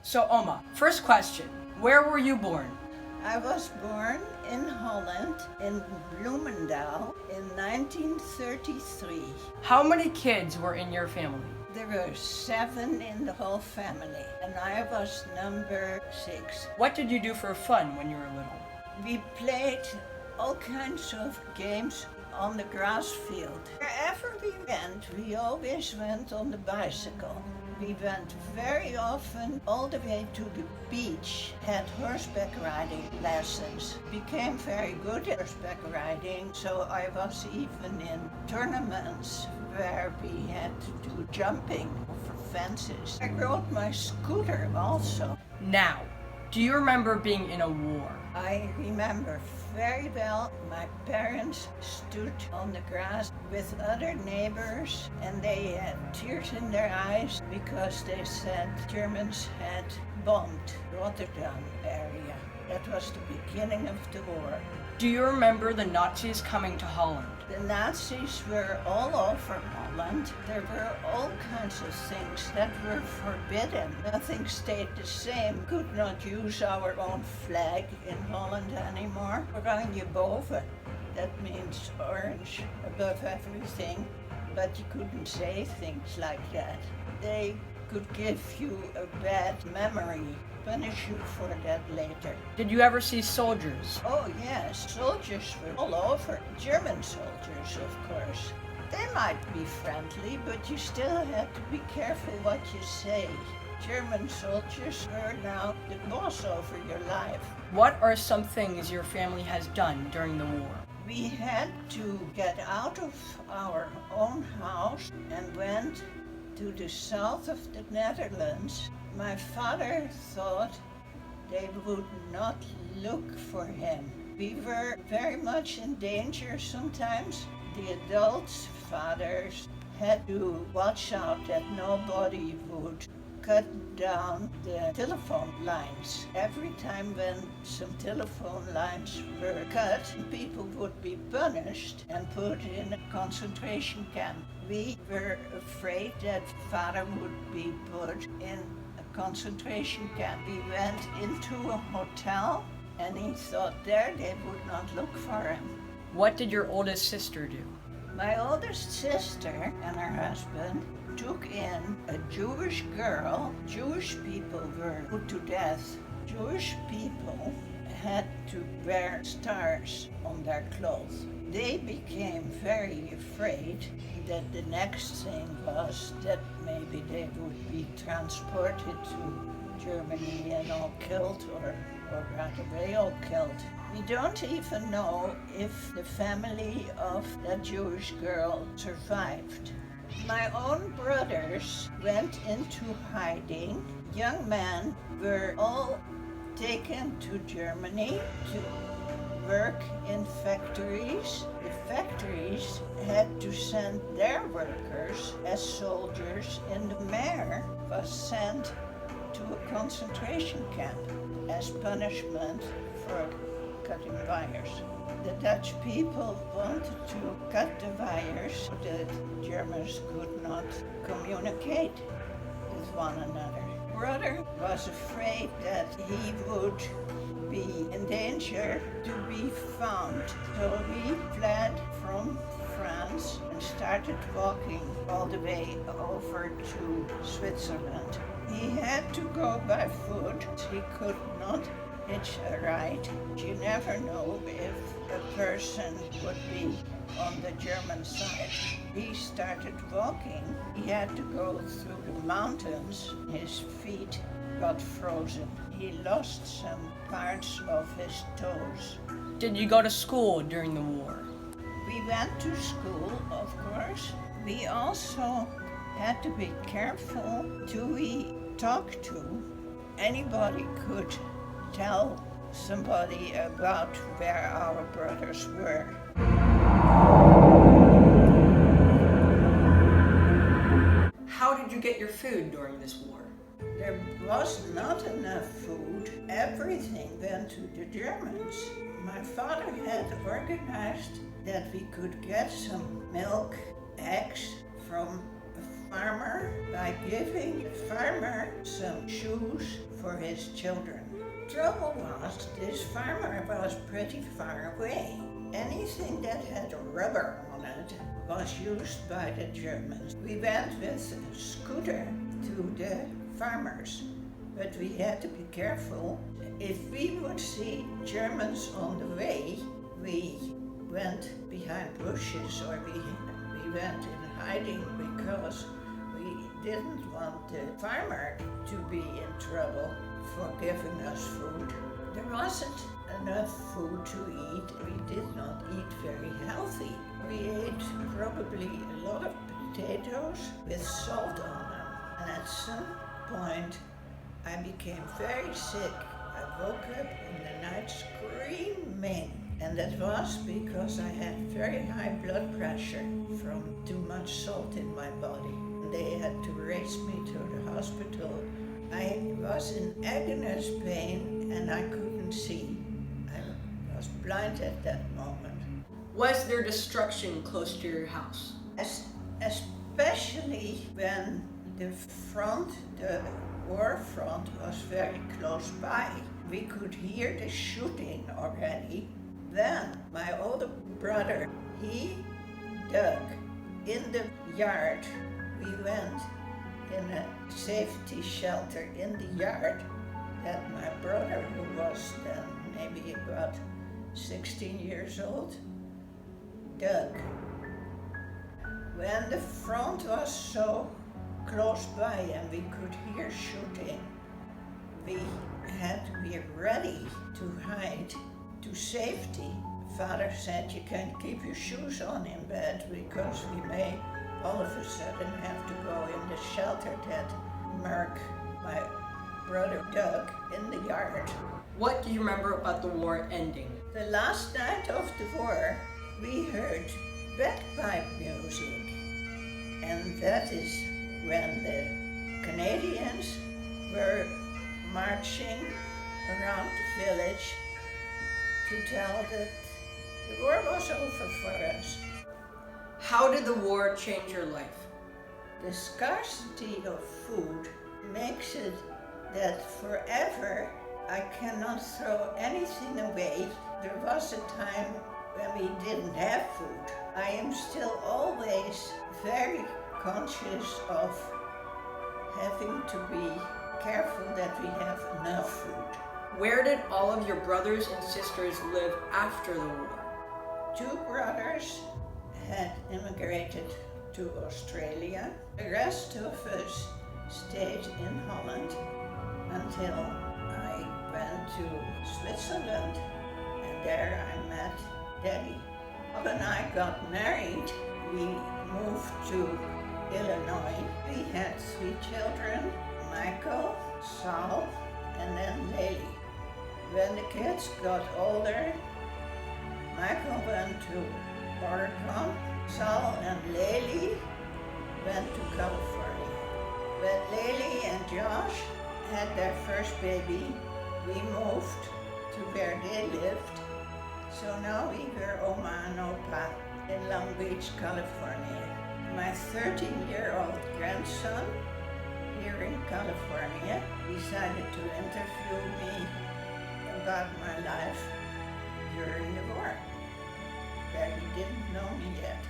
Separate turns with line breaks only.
So Oma, first question, where were you born?
I was born in Holland, in Bloemendaal, in 1933.
How many kids were in your family?
There were 7 in the whole family, and I was number 6.
What did you do for fun when you were little?
We played all kinds of games on the grass field. Wherever we went, we always went on the bicycle. We went very often all the way to the beach, had horseback riding lessons, became very good at horseback riding, so I was even in tournaments where we had to do jumping over fences. I rode my scooter also.
Now, do you remember being in a war?
I remember very well my parents stood on the grass with other neighbors and they had tears in their eyes because they said Germans had bombed Rotterdam area. That was the beginning of the war.
Do you remember the Nazis coming to Holland?
The Nazis were all over Holland. There were all kinds of things that were forbidden. Nothing stayed the same. Could not use our own flag in Holland anymore. Oranje boven. That means orange above everything. But you couldn't say things like that. They could give you a bad memory, punish you for that later.
Did you ever see soldiers?
Oh yes, soldiers were all over. German soldiers, of course. They might be friendly, but you still had to be careful what you say. German soldiers were now the boss over your life.
What are some things your family has done during the war?
We had to get out of our own house and went to the south of the Netherlands. My father thought they would not look for him. We were very much in danger sometimes. The adults' fathers had to watch out that nobody would cut down the telephone lines. Every time when some telephone lines were cut, people would be punished and put in a concentration camp. We were afraid that father would be put in a concentration camp. We went into a hotel and he thought there they would not look for him.
What did your oldest sister do?
My oldest sister and her husband took in a Jewish girl. Jewish people were put to death. Jewish people had to wear stars on their clothes. They became very afraid that the next thing was that maybe they would be transported to Germany and all killed or right away all killed. We don't even know if the family of that Jewish girl survived. My own brothers went into hiding. Young men were all taken to Germany to work in factories. The factories had to send their workers as soldiers, and the mayor was sent to a concentration camp as punishment for cutting wires. The Dutch people wanted to cut the wires so that Germans could not communicate with one another. Brother was afraid that he would be in danger to be found, so he fled from France and started walking all the way over to Switzerland. He had to go by foot. He could not hitch a ride. You never know if a person would be on the German side. He started walking. He had to go through the mountains. His feet got frozen. He lost some parts of his toes.
Did you go to school during the war?
We went to school, of course. We also had to be careful who we talked to. Anybody could tell somebody about where our brothers were.
How did you get your food during this war?
There was not enough food. Everything went to the Germans. My father had organized that we could get some milk, eggs from a farmer by giving the farmer some shoes for his children. Trouble was, this farmer was pretty far away. Anything that had rubber on it was used by the Germans. We went with a scooter to the farmers, but we had to be careful. If we would see Germans on the way, we went behind bushes or we went in hiding because we didn't want the farmer to be in trouble for giving us food. There wasn't enough food to eat. We did not eat very healthy. We ate probably a lot of potatoes with salt on them. And at some point, I became very sick. I woke up in the night screaming. And that was because I had very high blood pressure from too much salt in my body. They had to race me to the hospital. I was in agonized pain and I couldn't see. I was blind at that moment.
Was there destruction close to your house?
Especially when the war front was very close by. We could hear the shooting already. Then my older brother, he dug in the yard. We went in a safety shelter in the yard that my brother, who was then maybe about 16 years old, dug. When the front was so close by and we could hear shooting, we had to be ready to hide to safety. Father said, you can't keep your shoes on in bed because we may all of a sudden have to go in the shelter that Mark, my brother, dug in the yard.
What do you remember about the war ending?
The last night of the war, we heard bagpipe music, and that is when the Canadians were marching around the village to tell that the war was over for us.
How did the war change your life?
The scarcity of food makes it that forever I cannot throw anything away. There was a time when we didn't have food. I am still always very conscious of having to be careful that we have enough food.
Where did all of your brothers and sisters live after the war?
2 brothers had immigrated to Australia. The rest of us stayed in Holland until I went to Switzerland, and there I met Daddy. Bob and I got married. We moved to Illinois. We had 3 children, Michael, Saul, and then Laylee. When the kids got older, Michael went to Oregon, Saul and Laylee went to California. When Laylee and Josh had their first baby, we moved to where they lived. So now we were Oma and Opa in Long Beach, California. My 13-year-old grandson here in California decided to interview me about my life during the war. That he didn't know me yet.